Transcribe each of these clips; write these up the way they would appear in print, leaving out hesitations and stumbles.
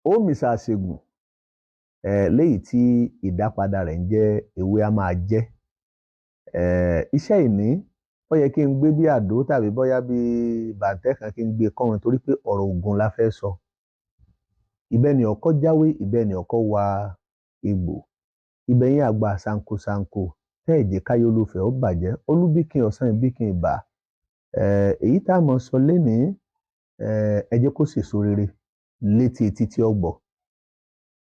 Onisegun léyìí tí ìdápadà rẹ̀ ń jẹ́ ewé a máa jẹ́. Iṣẹ́ ìní ó yẹ kí n gbé bí àdó tàbí bóyá bí bàǹtẹ́ kan kí n gbé kọ́run torí pé ọ̀rọ̀ ògùn la fẹ́ sọ. Ibẹ̀ ni ọkọ jáwé, ibẹ̀ ni ọkọ wa egbò, ibẹ̀ yẹn àgbà sankosanko tẹ́ ẹ̀jẹ̀ káyọ̀ olùfẹ́ ó bàjẹ́ olúbíkin ọ̀sán ìbíkin ìbà. Èyí tá a mọ̀ sọ lénìí ẹ jẹ́ kó sèso rere létí etí tí ó gbọ́.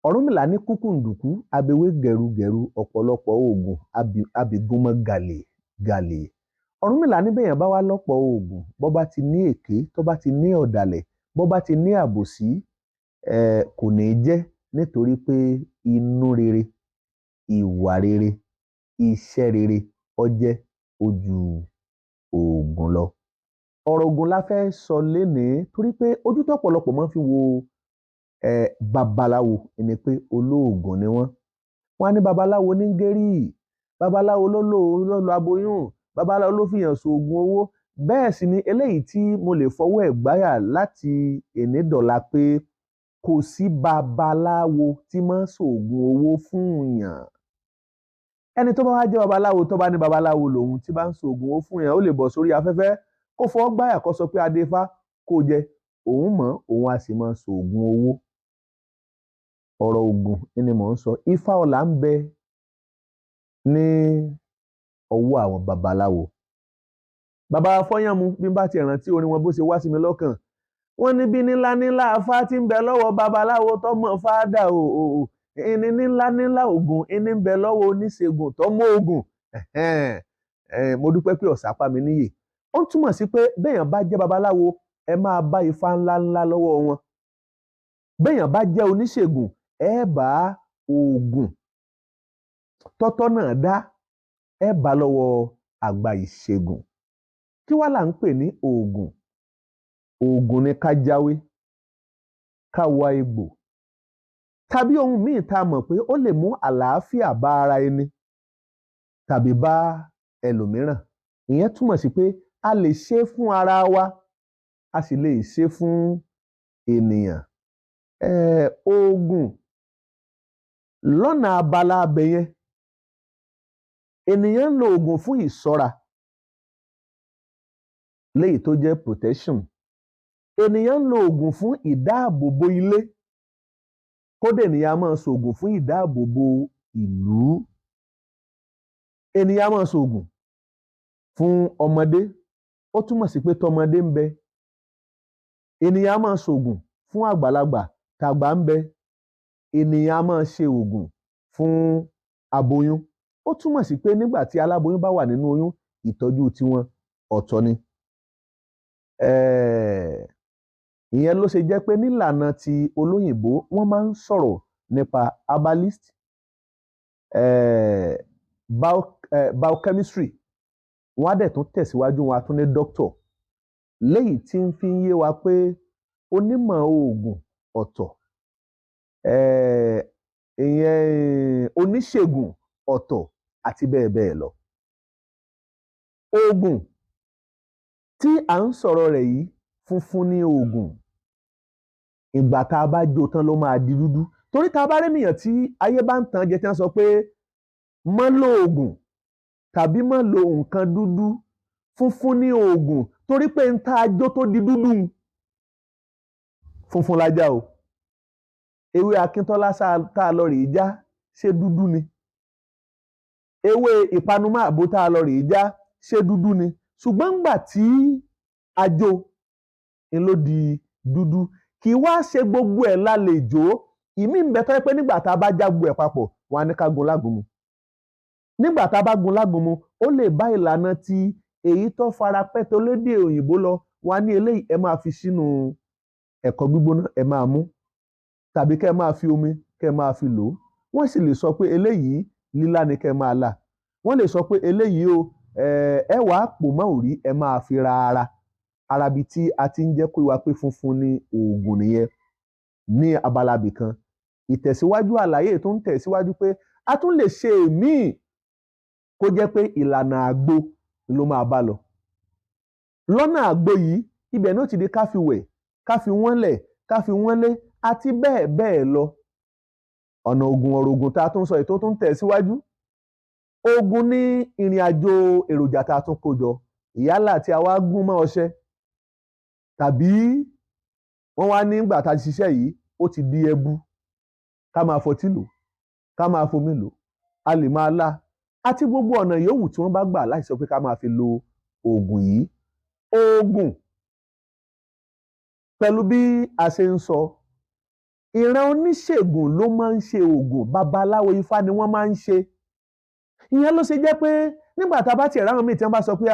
Ọ̀rúnmìlà ní kúkúǹdùkú abewé gẹ̀rugẹ̀ru ọ̀pọ̀lọpọ̀ oògùn abìgúnmọ́ gàlè. Ọ̀rúnmìlà ní bẹ́yàn bá wá lọ́pọ̀ oògùn bọ́ bá ti ní èké tó bá ti ní ọ̀dàlẹ̀ bọ́ bá ti ní àbòsí kò ní jẹ́ nítorí pé inú rere ìwà rere iṣẹ́ rere ó jẹ́ ojú oògùn lọ. Ọ̀rọ̀ ògùn la fẹ́ sọ lénìí torí pé ojú tó ọ̀pọ̀lọpọ̀ máa ń fi wo babaláwo ni pé olóògùn ni wọ́n. Wọ́n á ní babaláwo ní gẹ́rì, babaláwo ló lo aboyún, babaláwo ló fi hàn sóògùn owó. Bẹ́ẹ̀ sì ni eléyìí tí mo lè fọwọ́ ẹ̀ gbáyà láti èní dọ̀la pé kò sí babaláwo tí máa ń sóògùn owó fún yàn. Ẹni tó bá wá jẹ́ babaláwo tó bá ní babaláwo lòun tí bá ń sóògùn owó fún yàn ó lè bọ̀ sórí afẹ́fẹ́ kó fọwọ́ gbáyà kó sọ pé adéfá kó jẹ òun mọ̀ òun á sì máa sóògùn owó. Ọ̀rọ̀ ògùn ni mò ń sọ. Ifá ọlá ń bẹ ní ọwọ́ àwọn babaláwo. Bàbá Fọ́yánmu bí n bá ti rántí orin wọn bó ṣe wá sí mi lọ́kàn. Wọ́n ní bí nílá afá tí ń bẹ lọ́wọ́ babaláwo tọ́mọ fáádà o. Ìní nílá ògùn ìní ń bẹ lọ́wọ́ oníṣègùn tọ́mọ ògùn. Mo dúpẹ́ pé ọ̀sápá mi níyè. Ó túmọ̀ sí pé béèyàn bá jẹ́ babaláwo ẹ máa bá ifá ńláńlá lọ́wọ́ wọn. Béèyàn bá jẹ́ oníṣègùn ẹ bá oògùn tọ́tọ́ náà dá ẹ bá lọ́wọ́ àgbà ìṣègùn. Kí wá là ń pè ní oògùn? Oògùn ni ká jáwé, ká wá egbò, tàbí ohun míì tá a mọ̀ pé ó lè mú àlàáfíà bá ara ẹni tàbí bá ẹlòmíràn. Ìyẹn túmọ̀ sí pé a lè ṣe é fún ara wa, a sì lè ṣe é fún ènìyàn. Oògùn lọ́nà abala abẹ yẹn ènìyàn ń lo oògùn fún ìṣọ́ra léyìí tó jẹ́ protection. Ènìyàn ń lo oògùn fún ìdáàbòbò ilé, kódà ènìyàn máa ń so oògùn fún ìdáàbòbò ìlú. Ènìyàn máa ń so oògùn fún ọmọdé, ó túmọ̀ sí pé tọmọdé ń bẹ. Ènìyàn máa ń so oògùn fún àgbàlagbà tàgbà ń bẹ. Ènìyàn máa ń ṣe oògùn fún aboyún. Ó túmọ̀ sí pé nígbà tí aláboyún bá wà nínú oyún ìtọ́jú tiwọn ọ̀tọ̀ ni. Ìyẹn ló ṣe jẹ́ pé nílànà ti olóyìnbó wọ́n máa ń sọ̀rọ̀ nípa herbalist, biochemistry, wọ́n á dẹ̀ tún tẹ̀síwájú wọn á tún ní doctor, léyìí tí ń fi yé wa pé onímọ̀ oògùn ọ̀tọ̀, ìyẹn oníṣègùn ọ̀tọ̀ àti bẹ́ẹ̀ bẹ́ẹ̀ lọ. Oògùn tí à ń sọ̀rọ̀ rẹ̀ yìí funfun ní oògùn. Ìgbà tá a bá jó tán ló máa di dúdú. Torí tá a bá rénìyàn tí ayé bá ń tàn jẹ tí wọ́n sọ pé mọ́ lo oògùn tàbí mọ́ lo nǹkan dúdú, funfun ní oògùn torí pé ń tá a jó tó di dúdú funfun lájá o. Ewé Akíntọ́lá tá a lọ rèé já ṣé dúdú ni? Ewé ìpanumọ́ àbó tá a lọ rèé já ṣé dúdú ni? Ṣùgbọ́n ńgbà tí a jó ń ló di dúdú. Kì í wá ṣe gbogbo ẹ̀ la lè jó. Ìmí ń bẹ tó jẹ́ pé nígbà tá a bá já gbogbo ẹ̀ papọ̀ wọn á ní ká gun lágùnmu. Nígbà tá a bá gun lágùnmu ó lè bá ìlànà ti èyí tó fara pẹ́ tó lédè òyìnbó lọ. Wọn á ní eléyìí ẹ máa fi sínú ẹ̀kọ gbígbóná ẹ máa mú, tàbí kẹ́ ẹ máa fi omi kẹ́ ẹ máa fi lò ó. Wọ́n sì lè sọ pé eléyìí lílá ni kẹ́ ẹ máa là. Wọ́n lè sọ pé eléyìí o ẹ wàá pò mọ́ òrí ẹ máa fi ra ara. Arabi tí a ti ń jẹ́ kó wá pé funfun ní oògùn nìyẹn ní abala bìkan. Ìtẹ̀síwájú àlàyé tó ń tẹ̀síwájú pé a tún lè ṣe èmíì kó jẹ́ pé ìlànà àgbo ló máa bá lọ. Lọ́nà àgbo yìí ibẹ̀ náà ti di ká fi wẹ̀, ká fi wọ́n lẹ̀, ká fi wọ́n lé, àti bẹ́ẹ̀ bẹ́ẹ̀ lọ. Ọ̀nà ògùn ọ̀rọ̀ ògùn tá a tún sọ ètò tó ń tẹ̀ síwájú. Ògùn ní ìrìn àjò èròjà tá a tún kó jọ, ìyálà tí a wá gún mọ́ ọṣẹ, tàbí wọ́n wá nígbà tá a ti ṣiṣẹ́ yìí ó ti di ẹbu, ká máa fọtí lò, ká máa fomi lò, a lè máa lá, àti gbogbo ọ̀nà yòówù tí wọ́n bá gbà láti sọ pé ká máa fi lo ògùn yìí. Ògùn, pẹ̀lú bí a ṣe ń sọ, ìran oníṣègùn ló máa ń ṣe ògùn, babaláwo ifá ni wọ́n máa ń ṣe. Ìyẹn ló ṣe jẹ́ pé nígbà tá a bá tiẹ̀ ráwọn míì tí wọ́n bá sọ pé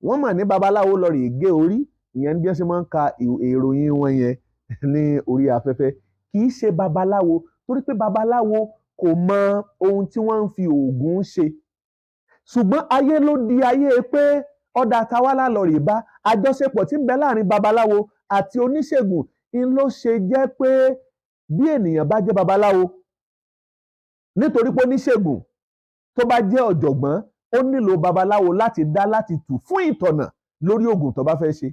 wọ́n mà ní babaláwo lọ rèé gé orí, ìyẹn bí wọ́n ṣe máa ń ka ìròyìn wọn yẹn ní orí afẹ́fẹ́, kì í ṣe babaláwo, torí pé babaláwo kò mọ ohun tí wọ́n ń fi ògùn ṣe. Ṣùgbọ́n ayé ló di ayé pé ọ̀dà tawálà lọ rèé bá àjọṣepọ̀ tí ń bẹ láàrin babaláwo àti oníṣègùn ń ló ṣe jẹ́ pé bí ènìyàn bá jẹ́ babaláwo, nítorí pé oníṣègùn tó bá jẹ́ ọ̀jọ̀gbọ́n ó nílò babaláwo láti dá láti tù fún ìtọ̀nà lórí ògùn tó bá fẹ́ ṣe.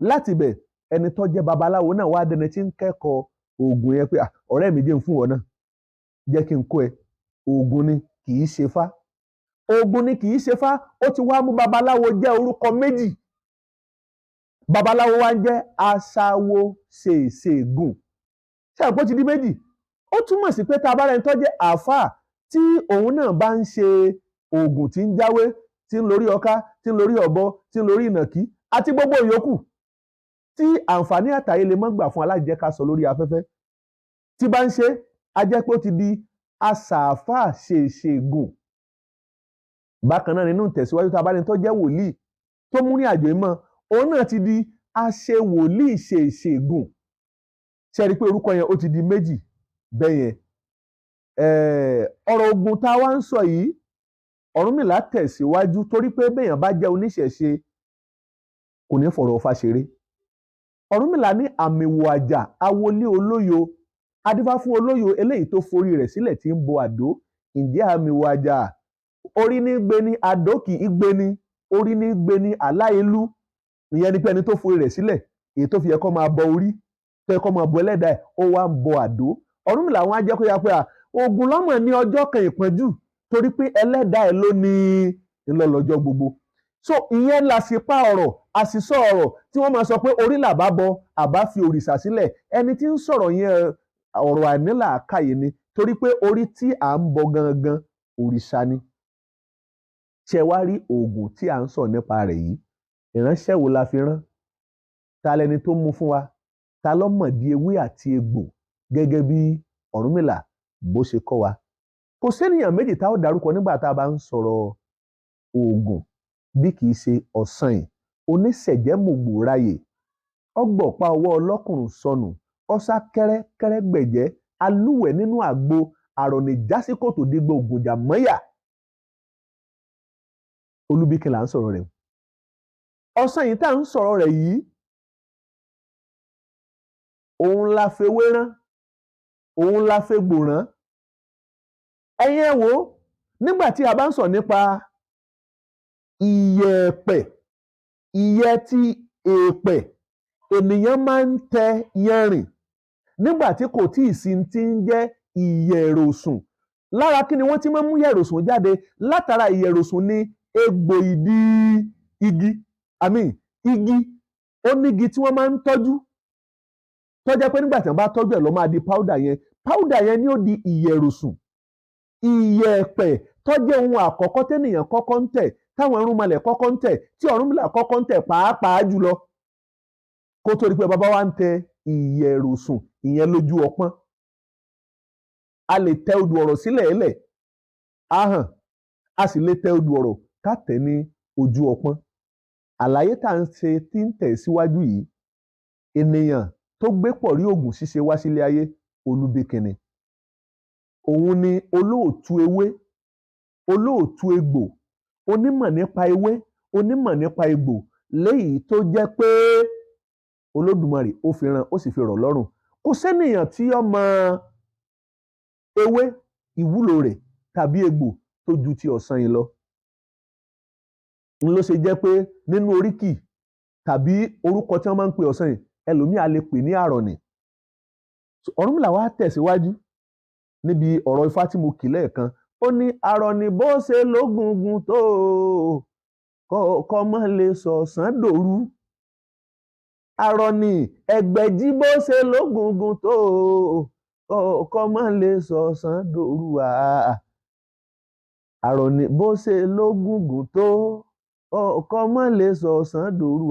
Láti bẹ̀ ẹni tó jẹ́ babaláwo náà wá dẹni tí ń kẹ́kọ̀ọ́ ògùn yẹn pé ọ̀rẹ́ mi jẹ́ ń fún wọn náà, jẹ́ kí n kó ẹ. Ògùn ni kì í ṣe fá. Ògùn ni kì í ṣe fá. Ó ti wá mú babaláwo jẹ́ orúkọ méjì. Babaláwo wá ń jẹ́ aṣáwo ṣèṣègùn. Ṣé àpò ti di méjì? Ó túmọ̀ sí pé tá a bá rẹni tó jẹ́ àáfàá tí òun náà bá ń ṣe ògùn tí ń jáwé, tí ń lórí ọká, tí ń lórí ọ̀bọ, tí ń lórí ìnàkí àti gbogbo ìyókù tí àǹfààní àtàyè lè má gbà fún alájẹ́ ká sọ lórí afẹ́fẹ́, tí bá ń ṣe á jẹ́ pé ó ti di aṣàáfàá ṣèṣègùn. Bákan náà nínú ìtẹ̀síwájú tá a bá rẹni tó jẹ́ wòlíì tó mú ní àjò ìmọ̀, òun náà ti di aṣewòlíì ṣèṣègùn. Ṣé ẹ rí i pé orúkọ yẹn ó ti di méjì bẹ́ẹ̀ yẹn? Ọ̀rọ̀ ògùn tá a wá ń sọ yìí, Ọ̀rúnmìlà tẹ̀síwájú torí pé béèyàn bá jẹ́ oníṣẹ̀ṣe kò ní fọ̀rọ̀ Ọ̀fà ṣeré. Ọ̀rúnmìlà ní àmìwò àjà awolé olóyo, adífá fún olóyo eléyìí tó forí rẹ̀ sílẹ̀ tí ń bo àdó. Ǹjẹ́ àmìwò àjà orí ní gbé ní àdó kì í gbé ní, orí ní gbé ní aláìlú. Ìyẹn ni pé ẹni tó forí rẹ̀ sílẹ̀, èyí tó fi yẹ kó máa bọ orí, tó yẹ kó máa bọ ẹlẹ́dàá ẹ̀, ó wá ń bọ àdó. Ọ̀rúnmìlà wọn á jẹ́ kó yá pé ògùn lọ́mọ ní ọjọ́ kan ìpọ́njú, torí pé ẹlẹ́dàá ẹ̀ ló ní ìlọlọ́jọ́ gbogbo. So ìyẹn làṣìpá ọ̀rọ̀, àṣìsọ ọ̀rọ̀ tí wọ́n máa sọ pé orí làbá bọ, àbá fi òrìṣà sílẹ̀. Ẹni tí ń sọ̀rọ̀ yẹn ọ̀rọ̀ àìnílàákàyè ni, torí pé orí tí à ń bọ gangan òrìṣà ni. Ṣé wá rí ògùn tí à ń sọ nípa rẹ̀ yìí, ìránṣẹ́ wo la fi rán? Ta lẹni tó mú fún wa? Ta ló mọ̀ di ewé àti egbò gẹ́gẹ́ bí Ọ̀rúnmìlà bó ṣe kọ́ wa? Kò sénìyàn méjì tá ó dárúkọ nígbà tá a bá ń sọ̀rọ̀ ògùn bí kì í ṣe Ọ̀sanyìn oníṣẹ̀jẹ̀mògbò ráyè, ọgbọ̀pá ọwọ́ ọlọ́kùnrùn sọnù, ọ̀sá kẹ́rẹ́kẹ́rẹ́ gbẹ̀jẹ́, alúwẹ̀ nínú àgbo, àrọ̀nì jásíkòtò dígbò ògùnjà mọ́yà. Olúbíkin là ń sọ̀rọ̀ rẹ̀. Ọ̀sanyìn tá à ń sọ̀rọ̀ rẹ̀ yìí, òun la fewé rán, òun la fegbò rán. Ẹ̀yin ẹ wò ó, nígbà tí a bá ń sọ nípa ìyẹ̀pẹ̀, ìyẹ́ tí èèpẹ̀ ènìyàn máa ń tẹ yanrìn nígbà tí kò tíì sí ti ń jẹ́ ìyẹ̀rọ̀sùn. Lára kí ni wọ́n ti máa ń mú ìyẹ̀rọ̀sùn jáde? Látara ìyẹ̀rọ̀sùn ni egbò ìdí igi, igi ó nígi tí wọ́n máa ń tọ́jú, tó jẹ́ pé nígbà tí wọ́n bá tọ́jú ẹ̀ ló máa di powder yẹn ni ó di ìyẹ̀rọ̀sùn. Ìyẹ̀pẹ̀ tó jẹ́ ohun àkọ́kọ́ tẹ́nìyàn kọ́kọ́ ń tẹ̀, táwọn irúnmọlẹ̀ kọ́kọ́ ń tẹ̀, tí Ọ̀rúnmìlà kọ́kọ́ ń tẹ̀ pàápàá jùlọ, kó tó di pé bàbá wa ń tẹ ìyẹ̀rọ̀sùn, ìyẹn lójú ọpọ́n. A lè tẹ odù ọ̀rọ̀ sílẹ̀ ẹlẹ̀ ahàn, a sì lè tẹ odù ọ̀rọ̀ ká tẹ̀ ní ojú ọpọ́n. Àlàyé tá à ń ṣe tí ń tẹ̀ síwájú yìí, ènìyàn tó gbé pọ̀rí ògùn ṣíṣe wá sílé ayé, Olúbíkin ni. Òun ni olóòtú ewé, olóòtú egbò, onímọ̀ nípa ewé, onímọ̀ nípa egbò, léyìí tó jẹ́ pé Olódùmarè ó fi rán, ó sì fi rọ̀ lọ́rùn. Kò sẹ́nìyàn tí ó mọ ewé ìwúlò rẹ̀ tàbí egbò tó ju ti Ọ̀sanyìn lọ. N ló ṣe jẹ́ pé nínú oríkì tàbí orúkọ tí wọ́n máa ń pe Ọ̀sanyìn, ẹlòmíì a lè pè ní àrọ̀nì, Ọ̀rúnmìlà wá tẹ̀síwájú níbi ọ̀rọ̀ Ifá tí mo kì lẹ́ẹ̀kan. Ó ní arọ̀nì bó ṣe lógungun tó kọ́ mọ́ lè sọ̀sán dòru. Arọ̀nì ẹgbẹ̀jì bó ṣe lógungun tó kọ́ mọ́ lè sọ̀sán dòru. Arọ̀nì bó ṣe lógungun tó kọ́ mọ́ lè sọ̀sán dòru.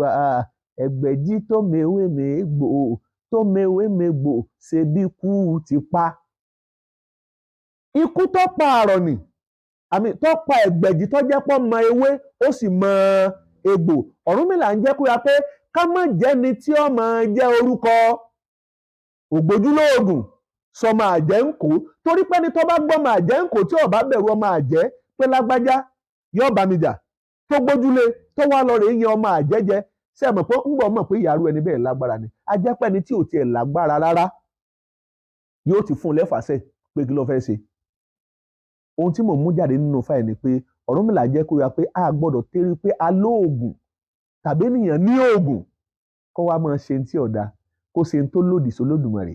Ẹgbẹ̀jì tó mewé megbò ṣe bí kú ti pa. Ikú tó pa Arọ̀nì tó pa ẹgbẹ̀jì tó jẹ́ pọ́ mọ ewé ó sì mọ egbò. Ọ̀rúnmìlà ń jẹ́ kó yá pé ká má jẹ́ni tí ó máa jẹ́ orúkọ ògbójúlóògùn sọmọ àjẹ́ ń kó, torí pé ní tó bá gbọ́ ọmọ àjẹ́ ń kó tí ó bá bẹ̀rù ọmọ àjẹ́ pé lágbájá yóò bá mi jà tó gbójúlé tó wá lọ rè é yan ọmọ àjẹ́ jẹ, ṣé ẹ mọ̀ pé ń gbọ́ mọ̀ pé ìyàrú ẹni bẹ́ẹ̀ lágbára ni. A jẹ́ pé ẹni tí ò tiẹ̀ lágbára rárá yóò ti fún un lẹ́fàṣẹ́ pé kí ló fẹ́ ṣe. Ohun tí mò ń mú jáde nínú fáì ni pé Ọ̀rúnmìlà jẹ́ kó yá pé a gbọ́dọ̀ tẹ́rí pé a lóògùn tàbí ènìyàn ní oògùn kó wá máa ṣe tí ọ̀dà, kó ṣe ń tó lòdì sí Olódùmarè,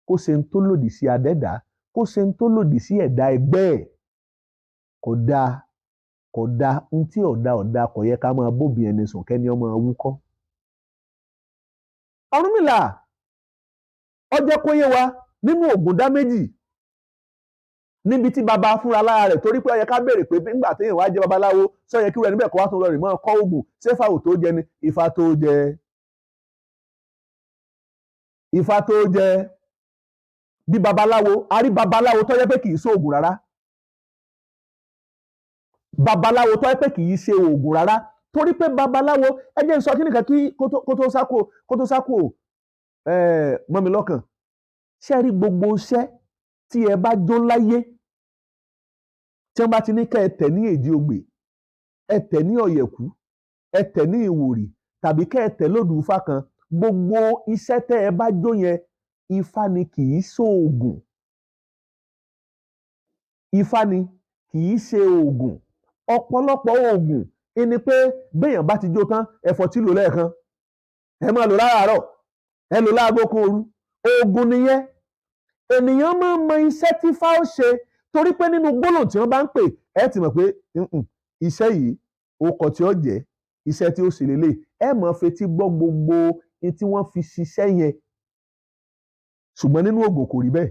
kó ṣe ń tó lòdì sí adẹ́dá, kó ṣe ń tó lòdì sí ẹ̀dá ẹgbẹ́ ẹ̀. Kò dáa ń tí ọ̀dà kò yẹ ká máa bóbi ẹni sùn kẹ́ni ọmọ wúkọ́. Ọ̀rúnmìlà ó jẹ́ kó yé wa nínú ògùn dá méjì níbi tí baba fúnra lára rẹ̀, torí pé ó yẹ ká béèrè pé nígbà téèyàn wá jẹ́ babaláwo sọ yẹ kí rẹ̀ níbẹ̀ kó wá tún lọ rè mọ́ kọ́ ògùn ṣé fáwò tó jẹ ni Ifá tó jẹ. Ifá tó jẹ bí babaláwo, a rí babaláwo tó yẹ pé kì í ṣe ògùn rárá. Babaláwo tó yẹ pé kì í ṣe ògùn rárá, torí pé babaláwo ẹ jẹ́ n sọ kíní kan kí kó tó sákò mọ́ mi lọ́kàn. Ṣé rí gbogbo iṣẹ́ tí ẹ bá jó láyé tí wọ́n bá ti ní kẹ́ ẹ tẹ̀ ní èjì ogbè, ẹ tẹ̀ ní ọ̀yẹ̀kú, ẹ tẹ̀ ní ìwòrì tàbí kẹ́ ẹ tẹ̀ lódù Ifá kan, gbogbo iṣẹ́ tẹ́ ẹ bá jó yẹn Ifá ni kì í ṣoògùn. Ifá ni kì í ṣe oògùn. Ọ̀pọ̀lọpọ̀ oògùn ẹni pé béèyàn bá ti jó tán ẹ̀fọ́ tí lò lẹ́ẹ̀kan ẹ máa lò láràárọ̀ ẹ lò láago kan òru, oògùn nìyẹn. Ènìyàn máa ń mọ iṣẹ́ tí Ifá ó ṣe, torí pé nínú gbólóhùn tí wọ́n bá ń pè ẹ ti mọ̀ pé iṣẹ́ yìí okọ̀ tí ó jẹ́ iṣẹ́ tí ó ṣe lélẹ̀, ẹ máa fetí gbọ́ gbogbo ní tí wọ́n fi ṣiṣẹ́ yẹn. Ṣùgbọ́n nínú ògùn kò rí bẹ́ẹ̀,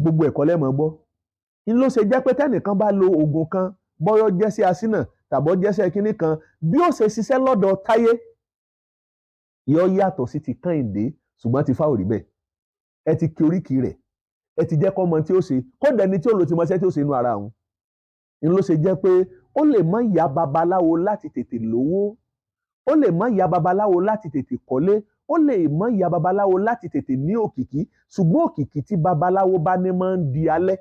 gbogbo ẹ̀kọ́ lẹ́mọ̀ gbọ́. Ní ló ṣe jẹ́ pé tẹ́nìkan bá lo ògùn kan bọ́yọ́ jẹ́sẹ́ asínà tàbọ́ jẹ́sẹ́ kínní kan, bí ó ṣe ṣiṣẹ́ lọ́dọ̀ Táyé yóò yàtọ̀ sí ti Kẹ́hìndé, ṣùgbọ́n ti Ifá ò rí bẹ́ẹ̀. Ẹ ti kí oríkì rẹ̀, ẹ ti jẹ́ kọ́ mọ tí ó ṣe, kódà ẹni tí ó lò ti mọṣẹ́ tí ó ṣe inú ara òun. Ní ló ṣe jẹ́ pé ó lè má ya babaláwo láti tètè lówó, ó lè má ya babaláwo láti tètè kọ́lé, ó lè má ya babaláwo láti tètè ní òkìkí, ṣùgbọ́n òkìkí tí babaláwo bá ní máa ń di alẹ́.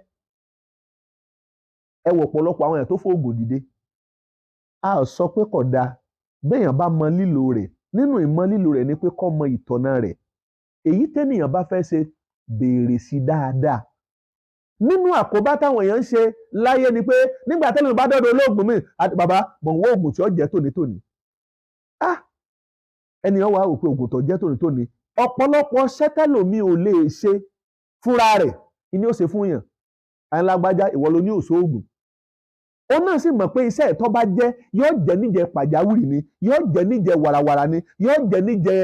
Ẹ wọ̀ ọ̀pọ̀lọpọ̀ àwọn èèyàn tó fòògùn dìde. A ò sọ pé kò dáa béèyàn bá mọ lílò rẹ̀, nínú ìmọ̀ lílò rẹ̀ ni pé kó mọ ìtọ́nà rẹ̀. Èyí tẹ́nìyàn bá fẹ́ ṣe béèrè sí dáadáa. Nínú àkóbá táwọn èèyàn ń ṣe láyé ni pé nígbà tẹ́lẹ̀ bá dọ́dọ̀ olóògùn mi àti bàbá mọ̀ ń wọ́ òògùn tí ó jẹ́ tòní. Ẹnìyàn wà wò pé òògùn tó jẹ́ tòní. Ọ̀pọ̀lọpọ̀ ṣẹ́tẹ́lòmí ò lè ṣe fúnra rẹ̀ ni ó ṣe fún yàn. Àyìnlágbájá ìwọ ló ní òṣòògùn. Ó náà sì mọ̀ pé iṣẹ́ ìtọ́ bá jẹ́ yóò jẹ́ níjẹ pàjáwìrì ni, yóò jẹ́ níjẹ wàràwàrà ni, yóò jẹ́ níjẹ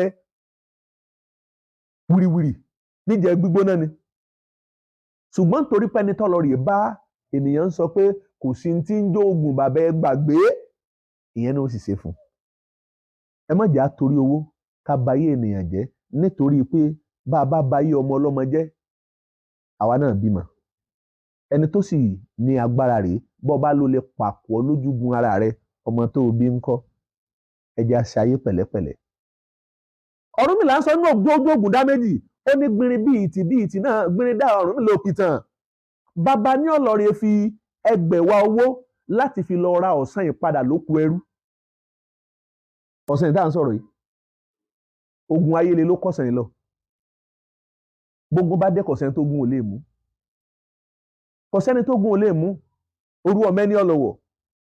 wìrìwìrì, níjẹ gbígbóná ni. Ṣùgbọ́n torí pé ẹni tọ́lọ rè bá ènìyàn ń sọ pé kò sí ti ń jó oògùn bàbá ẹ gbàgbé, ìyẹn ni ó sì ṣe fún. Ẹ má jà torí owó ká bayé ènìyàn jẹ́, nítorí pé bá a bá bayé ọmọ ọlọ́mọ jẹ́ àwa náà bímọ. Ẹni tó sì ní agbára rèé bọ́ bá ló lè pàpọ̀ lójúgun ara rẹ ọmọ tó o bí ń kọ́, ẹ jẹ́ aṣayé pẹ̀lẹ́pẹ̀lẹ́. Ọ̀rúnmìlà ń sọ nínú ògùn dá méjì, ó ní gbinrin bí ìtì náà gbinrin dá Ọ̀rúnmìlà òpìtàn. Bàbá ní ọlọ́rẹ̀ fi ẹgbẹ̀wá owó láti fi lọ ra ọ̀sán ìpadà lóko ẹrú. Ọ̀sán ìta ń sọ̀rọ̀ yìí, ogun ayéle ló kọ̀sán yìí lọ. Gbogbo bá dé kọ̀sẹ́ni tó gun ò lè mú. Kọ̀sẹ́ni tó gun ò lè mú. Orú ọmọ ẹni ọlọ́wọ̀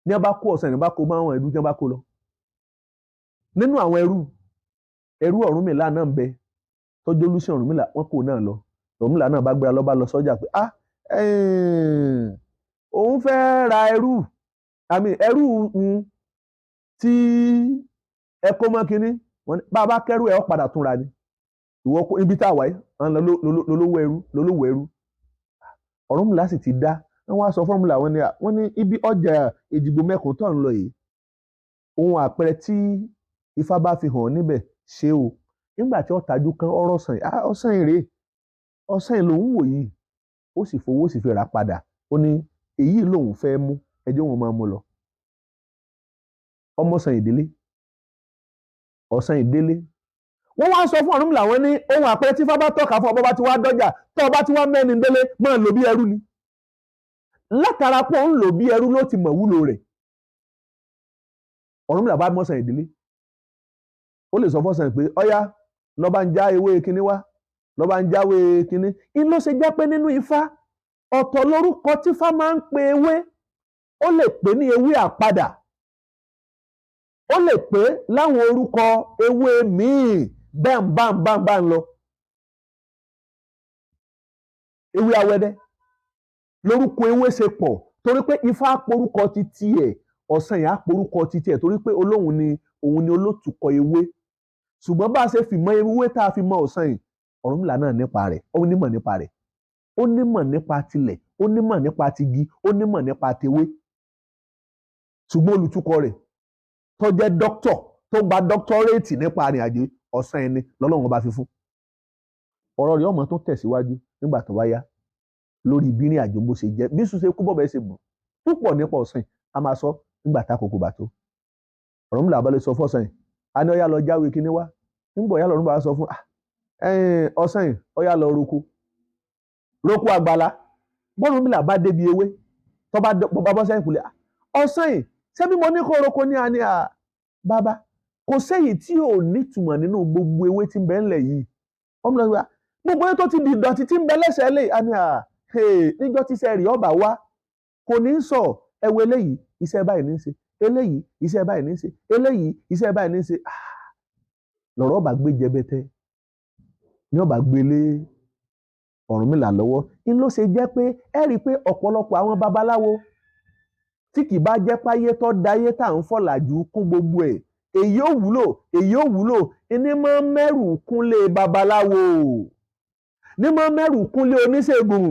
ní a bá kó ọ̀sán ìbá kó bá àwọn ẹrú tí wọ́n bá kó lọ. Nínú àwọn ẹrú Ọ̀rúnmìlà náà ń bẹ tọ́jú olùsìn Ọ̀rúnmìlà wọ́n kò náà lọ Ọ̀rúnmìlà náà bá gbéra lọ bá lọ sọ́jà pé òun fẹ́ ra ẹrú ẹrú tí ẹ kó mọ́ kínní bá a bá kẹ́rù ẹ̀ ọ́ padà túnra ni ìwọ ibi tá a wáyé lolówó ẹrú Ọ̀rúnmìlà sì ti dá wọ́n wá sọ fọ́mùlà wọ́n ní ibi ọjà Èjìgbò mẹ́kùn tó ń lọ yìí ohun àpẹẹrẹ tí Ifá bá fi hàn níbẹ̀ ṣé o nígbà tí ọ̀tajú kan ọ̀rọ̀ ọ̀sán rèé ọ̀sán lòun wò yìí ó sì fowó sì fi rà padà ó ní èyí lòun fẹ́ mú ẹjọ́ wọn máa mú lọ ọmọọ̀sán ìdílé ọ̀sán ìdílé wọ́n wá sọ fún Ọ̀rúnmìlà wọ́n ní ohun àpẹẹrẹ tí Ifá bá tọ́ka fún ọba bá ti wá dọ́jà tó ọba ti wá mẹ́ni délé máa lò bí ẹrú ni látara pé òun lò bí ẹrú ló ti mọ̀ wúlò rẹ̀ Ọ̀rúnmìlà bá mọ̀sán ìdílé ó lè sọ fọ́sàn pé ọ̀yá lọ́ba ń já ewé kinní wá lọ́ba ń jáwé kinní in ló ṣe jẹ́ pé nínú Ifá ọ̀tọ̀ lórúkọ tí Ifá máa ń pe ewé ó lè pè ní ewé àpadà ó lè pè láwọn orúkọ ewé míì bẹ́ẹ̀ ń lọ ewé awẹ́dẹ́ lórúkọ ewé ṣe pọ̀ torí pé Ifá porúkọ ti tiẹ̀ ọ̀sán yẹn á porúkọ ti tiẹ̀ torí pé òun ni olótùkọ ewé ṣùgbọ́n bá a ṣe fi mọ ewé tá a fi mọ ọ̀sán yìí Ọ̀rúnmìlà náà nípa rẹ̀ ó nímọ̀ nípa rẹ̀ ó nímọ̀ nípa tilẹ̀ ó nímọ̀ nípa tigi ó nímọ̀ nípa tewé ṣùgbọ́n olùtúkọ rẹ̀ tó jẹ́ dókítọ̀ tó gba dọ́kítọ́rẹ́ẹ̀tì nípa àrìnàjò ọ̀sán ẹni lọ́lọ́run bá fi fún ọ̀rọ̀ rẹ̀ ọmọ tó tẹ̀síwájú nígbà tó wáyá lórí bí ní àjò bó ṣe jẹ́ bí sùn ṣe kú bọ́bẹ̀ ṣe bù púpọ̀ nípa ọ̀sán a máa sọ nígbà tá àkókò bá tó Ọ̀rúnmìlà bá lè sọ fọ́sàn yìí a ní ọ̀yá lọ jáwé kinní wá nígbà ọ̀yá lọ́run bá sọ fún ọ̀sán yìí ọ̀yá lọ roko àgbàlá bọ́rúnmìlà bá débi ewé tó bá bọ́ sẹ́yìn kùlẹ̀ ọ̀sán yìí ṣé bí mo ní kó roko ní àní bàbá kò sẹ́yìn tí ò nítumọ̀ nínú gbogbo ewé tí ń bẹ ńlẹ̀ yìí ọmọ náà gbogbo ewé tó ti di ìdọ̀tí tí ń bẹ lẹ́sẹ̀ lè àní níjọ́ tí iṣẹ́ rẹ̀ ọba wá kò ní sọ ẹwọ eléyìí iṣẹ́ báyìí ní í ṣe eléyìí iṣẹ́ báyìí ní í ṣe eléyìí iṣẹ́ báyìí ní í ṣe lọ́rọ̀ ọba gbé jẹbẹtẹ ní ọba gbélé Ọ̀rúnmìlà lọ́wọ́ ń ló ṣe jẹ́ pé ẹ rí i pé ọ̀pọ̀lọpọ̀ àwọn babaláwo tí kì bá jẹ́ páyé tó dáyé tá à ń fọ̀làjú kún gbogbo ẹ̀ èyí ò wúlò ní máa mẹ́rù kúnlé babaláwo ní máa mẹ́rù kúnlé oníṣègùn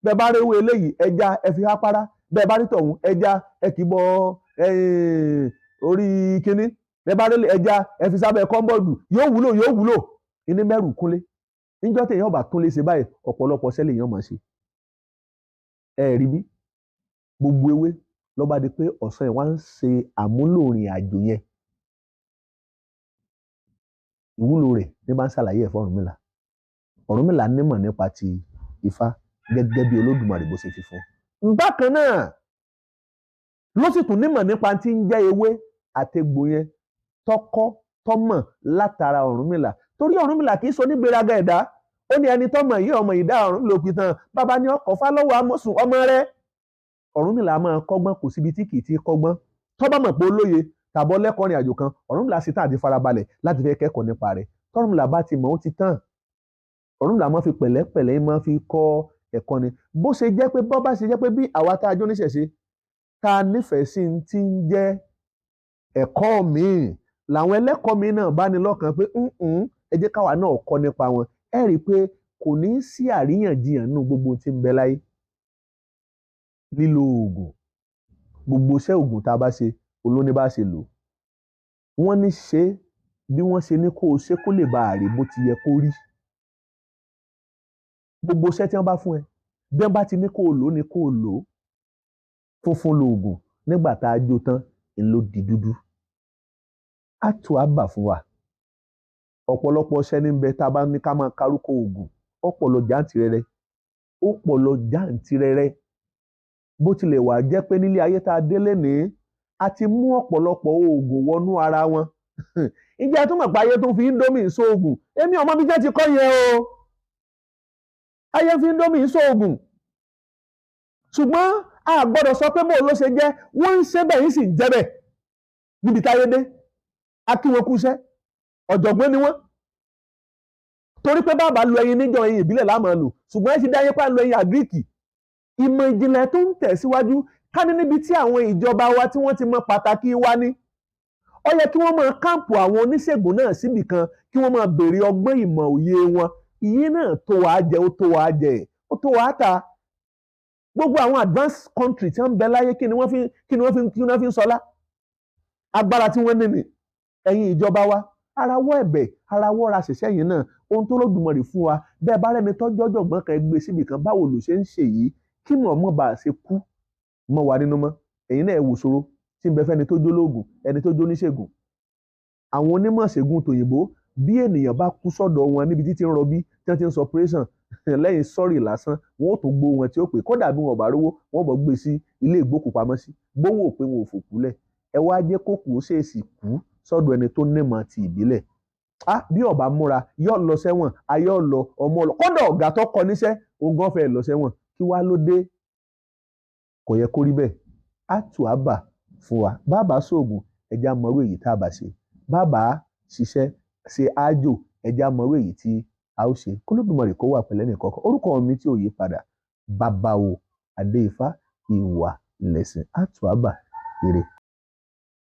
bẹ́ẹ̀ bá rí ewé eléyìí ẹja ẹ fi hápárá bẹ́ẹ̀ bá rí tọ̀hún ẹja ẹ kì í bọ orí kínní bẹ́ẹ̀ bá rí ẹja ẹ fi sábẹ́ kọ́ńbọ̀dù yóò wúlò ní mẹ́rù kúnlé níjọ́ tí èèyàn bá tún lè ṣe báyìí ọ̀pọ̀lọpọ̀ sẹ́lẹ̀ èèyàn máa ṣe ẹ rí bí gbogbo ewé lọ́ba di pé ọ̀sán yẹn wá ń ṣe àmúlò ìrìn àjò yẹn ìwúlò rẹ̀ ní bá ń ṣàlàyé ẹ̀ fún Ọ̀rúnmìlà nímọ̀ nípa ti Ifá gẹ́gẹ́ bí Olódùmarè bó ṣe fi fún un bákan náà ló sì tún nímọ̀ nípa tí ń jẹ́ ewé àtegbò yẹn tọ́mọ̀ látara Ọ̀rúnmìlà torí Ọ̀rúnmìlà kì í sọ nígbéraga ẹ̀dá ó ní ẹni tọ́mọ̀ yìí ọmọ ìdá ọ̀run lòpin tán bàbá ní ọkọ̀ fálọ́wọ́ amọ̀sùn ọmọ rẹ̀ Ọ̀rúnmìlà máa kọ́gbọ́n kò síbi tí kì í ti kọ́gbọ́n tó bá mọ̀ pé ó lóye tàbọ̀ lẹ́kọ̀ọ́ rìn àjò kan Ọ̀rúnmìlà sì tàn àti farabalẹ̀ láti fẹ́ kẹ́kọ̀ọ́ nípa rẹ̀ tọ́rúnmìlà bá ti mọ̀ ó ti tán Ọ̀rúnmìlà máa fi pẹ̀lẹ́pẹ̀lẹ́ máa fi kọ́ ẹ̀kọ́ ni bó ṣe jẹ́ pé bọ́ bá ṣe jẹ́ pé bí àwa tá a jó níṣẹ̀ṣe tá a nífẹ̀ẹ́ sí ti ń jẹ́ ẹ̀kọ́ míì làwọn ẹlẹ́kọ̀ọ́ míì náà bá ní lọ́kàn pé ẹ jẹ́ káwa náà kọ́ nípa wọn ẹ rí i pé kò ní sí àríyànjiyàn nínú gbogbo tí ń bẹ láyé lílo oògùn gbogbo iṣẹ́ oògùn tá a bá ṣe olóní bá ṣe lò wọ́n ní ṣe bí wọ́n ṣe ní kó o ṣe kó lè bá a rí bó ti yẹ kó rí gbogbo iṣẹ́ tí wọ́n bá fún ẹ bí wọ́n bá ti ní kó o lò ní kó o lò funfun lóògùn nígbà tá a jó tán ló di dúdú á tó a bà fún wa ọ̀pọ̀lọpọ̀ iṣẹ́ ní bẹ tá a bá ní ká máa kárúkọ oògùn ọ̀pọ̀lọ jàǹtìrẹrẹ bó tilẹ̀ wà jẹ́ pé nílé ayé tá a délé ní a ti mú ọ̀pọ̀lọpọ̀ oògùn wọnú ara wọn ìjẹ́ tó mọ̀ pé ayé tó fi Indomie sóògùn èmi ọmọ bí jẹ́ ti kọ́ yẹn o ayé fi Indomie sóògùn ṣùgbọ́n a gbọ́dọ̀ sọ pé bóun ló ṣe jẹ́ wọ́n ń ṣe bẹ́ẹ̀ yìí sì ń jẹ́ bẹ́ẹ̀ níbi táyé dé akíwọn kúṣẹ́ ọ̀jọ̀gbọ́n ni wọ́n torí pé bàbá lo ẹyin níjọ ẹyin ìbílẹ̀ la máa lò ṣùgbọ́n ẹ ti dáyé pa lo ẹyin àgíríkì. Ìmọ̀ ìjìnlẹ̀ tó ń tẹ̀síwájú ká ní níbi tí àwọn ìjọba wa tí wọ́n ti mọ pàtàkì wa ní. Ó yẹ kí wọ́n máa káàmpù àwọn oníṣègùn náà síbì kan kí wọ́n máa béèrè ọgbọ́n ìmọ̀ òye wọn. Ìyẹn náà tó wàá jẹ ó tó wàá jẹ ó tó wàá ta. Gbogbo àwọn advanced country tí wọ́n ń bẹ láyé kí ni wọ́n fi ń sọlá. Agbára tí wọ́n ní ni ẹ̀yin ìjọba wa arawọ́ ẹ̀bẹ̀ arawọ́ ra ṣẹ̀ṣẹ̀ yìí náà ohun tó lódùmarè fún wa bẹ́ẹ̀ bá rẹ́ni tọ́jú ọ̀jọ̀gbọ́n kan gbé síbì kan báwo ló ṣe ń ṣe yìí kí mọ̀ mọ́ bá a ṣe kú mọ́ wa nínú mọ́ ẹ̀yin náà ẹ̀ wò ṣòro tí ń bẹ fẹ́ni tó jó lóògùn ẹni tó jó níṣègùn. Àwọn onímọ̀ ṣègùn tòyìnbó bí ènìyàn bá kú sọ́dọ̀ wọn níbi títí ń rọbí tí wọ́n ti ń sọ operation lẹ́yìn sọ́ọ̀rì lásán wọn ò tó gbó wọn tí ó pè kódà bí wọn bá rówó wọn bọ̀ gbé sí ilé ìgbókùpamọ́sí gbówó pé wọn ò fòkú lẹ̀ ẹ wá jẹ́ kó kù ó ṣèèṣì kú sọ́dọ̀ ẹni tó nímọ̀ ti ìbílẹ̀. Bí ọba múra yóò lọ sẹ́wọ̀n ayé ọ̀lọ́ ọmọ ọlọ kódà ọ̀gá tó kọ níṣẹ́ ogán fẹ́ lọ sẹ́wọ̀n kí wá ló dé kò yẹ kó rí bẹ́ẹ̀. Á tù á bà fún wa bàbá sóògùn ẹja mọ̀rú èyí tá a bá ṣe bàbá ṣiṣẹ́ ṣe ájò ẹja mọ̀rú èyí tí a ó ṣe kólódùmarè kó wà pẹ̀lẹ́ nìkọ̀ọ̀kan. Orúkọ mi tí ò yí padà Babalawo Adéifá ìwà lẹ̀sìn. Á tù á bà ire.